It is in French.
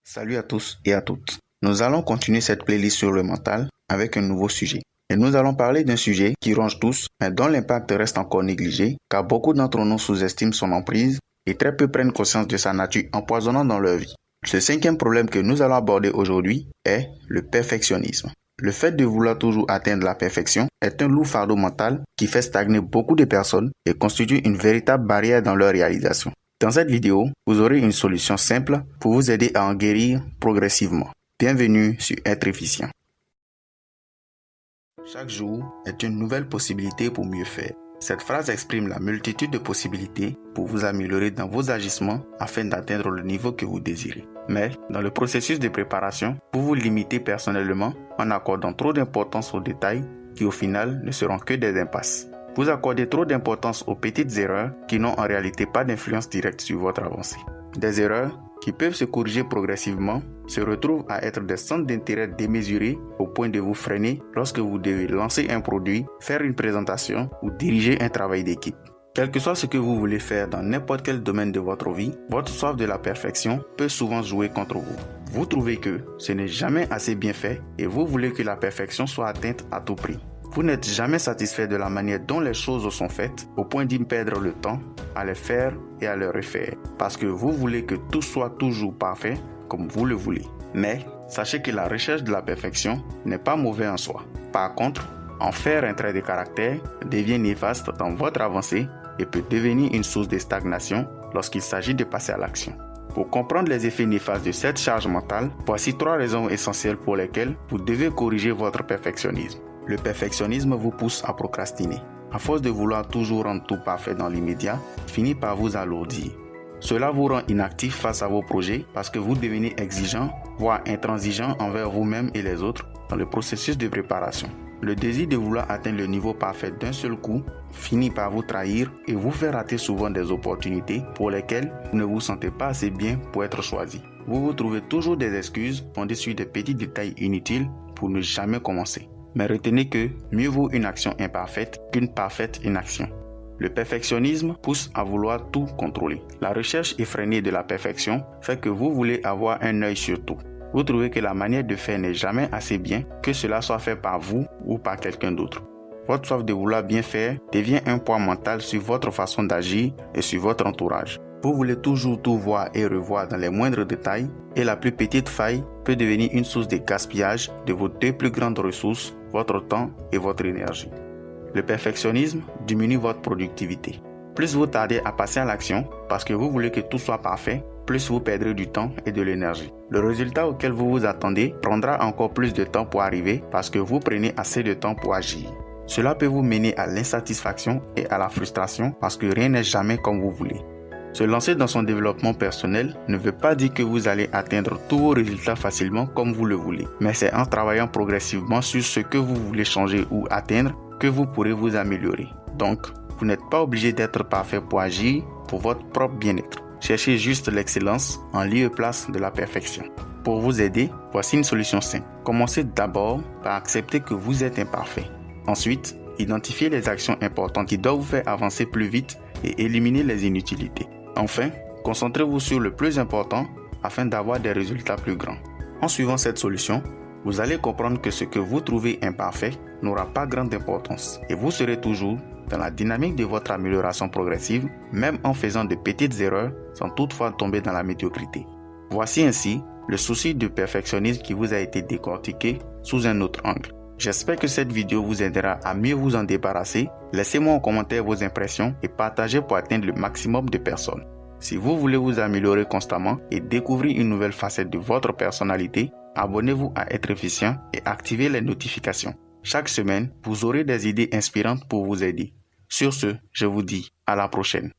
Salut à tous et à toutes. Nous allons continuer cette playlist sur le mental avec un nouveau sujet. Et nous allons parler d'un sujet qui ronge tous, mais dont l'impact reste encore négligé, car beaucoup d'entre nous sous-estiment son emprise et très peu prennent conscience de sa nature empoisonnante dans leur vie. Ce cinquième problème que nous allons aborder aujourd'hui est le perfectionnisme. Le fait de vouloir toujours atteindre la perfection est un lourd fardeau mental qui fait stagner beaucoup de personnes et constitue une véritable barrière dans leur réalisation. Dans cette vidéo, vous aurez une solution simple pour vous aider à en guérir progressivement. Bienvenue sur Être efficient. Chaque jour est une nouvelle possibilité pour mieux faire. Cette phrase exprime la multitude de possibilités pour vous améliorer dans vos agissements afin d'atteindre le niveau que vous désirez. Mais, dans le processus de préparation, vous vous limitez personnellement en accordant trop d'importance aux détails qui au final ne seront que des impasses. Vous accordez trop d'importance aux petites erreurs qui n'ont en réalité pas d'influence directe sur votre avancée. Des erreurs qui peuvent se corriger progressivement se retrouvent à être des centres d'intérêt démesurés au point de vous freiner lorsque vous devez lancer un produit, faire une présentation ou diriger un travail d'équipe. Quel que soit ce que vous voulez faire dans n'importe quel domaine de votre vie, votre soif de la perfection peut souvent jouer contre vous. Vous trouvez que ce n'est jamais assez bien fait et vous voulez que la perfection soit atteinte à tout prix. Vous n'êtes jamais satisfait de la manière dont les choses sont faites au point d'y perdre le temps à les faire et à les refaire parce que vous voulez que tout soit toujours parfait comme vous le voulez. Mais sachez que la recherche de la perfection n'est pas mauvais en soi. Par contre, en faire un trait de caractère devient néfaste dans votre avancée et peut devenir une source de stagnation lorsqu'il s'agit de passer à l'action. Pour comprendre les effets néfastes de cette charge mentale, voici 3 raisons essentielles pour lesquelles vous devez corriger votre perfectionnisme. Le perfectionnisme vous pousse à procrastiner. À force de vouloir toujours rendre tout parfait dans l'immédiat, finit par vous alourdir. Cela vous rend inactif face à vos projets parce que vous devenez exigeant, voire intransigeant envers vous-même et les autres dans le processus de préparation. Le désir de vouloir atteindre le niveau parfait d'un seul coup finit par vous trahir et vous fait rater souvent des opportunités pour lesquelles vous ne vous sentez pas assez bien pour être choisi. Vous vous trouvez toujours des excuses fondées sur des petits détails inutiles pour ne jamais commencer. Mais retenez que mieux vaut une action imparfaite qu'une parfaite inaction. Le perfectionnisme pousse à vouloir tout contrôler. La recherche effrénée de la perfection fait que vous voulez avoir un œil sur tout. Vous trouvez que la manière de faire n'est jamais assez bien, que cela soit fait par vous ou par quelqu'un d'autre. Votre soif de vouloir bien faire devient un poids mental sur votre façon d'agir et sur votre entourage. Vous voulez toujours tout voir et revoir dans les moindres détails et la plus petite faille peut devenir une source de gaspillage de vos 2 plus grandes ressources, votre temps et votre énergie. Le perfectionnisme diminue votre productivité. Plus vous tardez à passer à l'action parce que vous voulez que tout soit parfait, plus vous perdrez du temps et de l'énergie. Le résultat auquel vous vous attendez prendra encore plus de temps pour arriver parce que vous prenez assez de temps pour agir. Cela peut vous mener à l'insatisfaction et à la frustration parce que rien n'est jamais comme vous voulez. Se lancer dans son développement personnel ne veut pas dire que vous allez atteindre tous vos résultats facilement comme vous le voulez, mais c'est en travaillant progressivement sur ce que vous voulez changer ou atteindre que vous pourrez vous améliorer. Donc, vous n'êtes pas obligé d'être parfait pour agir pour votre propre bien-être. Cherchez juste l'excellence en lieu et place de la perfection. Pour vous aider, voici une solution simple. Commencez d'abord par accepter que vous êtes imparfait. Ensuite, identifiez les actions importantes qui doivent vous faire avancer plus vite et éliminer les inutilités. Enfin, concentrez-vous sur le plus important afin d'avoir des résultats plus grands. En suivant cette solution, vous allez comprendre que ce que vous trouvez imparfait n'aura pas grande importance et vous serez toujours dans la dynamique de votre amélioration progressive, même en faisant de petites erreurs sans toutefois tomber dans la médiocrité. Voici ainsi le souci de perfectionnisme qui vous a été décortiqué sous un autre angle. J'espère que cette vidéo vous aidera à mieux vous en débarrasser. Laissez-moi en commentaire vos impressions et partagez pour atteindre le maximum de personnes. Si vous voulez vous améliorer constamment et découvrir une nouvelle facette de votre personnalité, abonnez-vous à Être efficient et activez les notifications. Chaque semaine, vous aurez des idées inspirantes pour vous aider. Sur ce, je vous dis à la prochaine.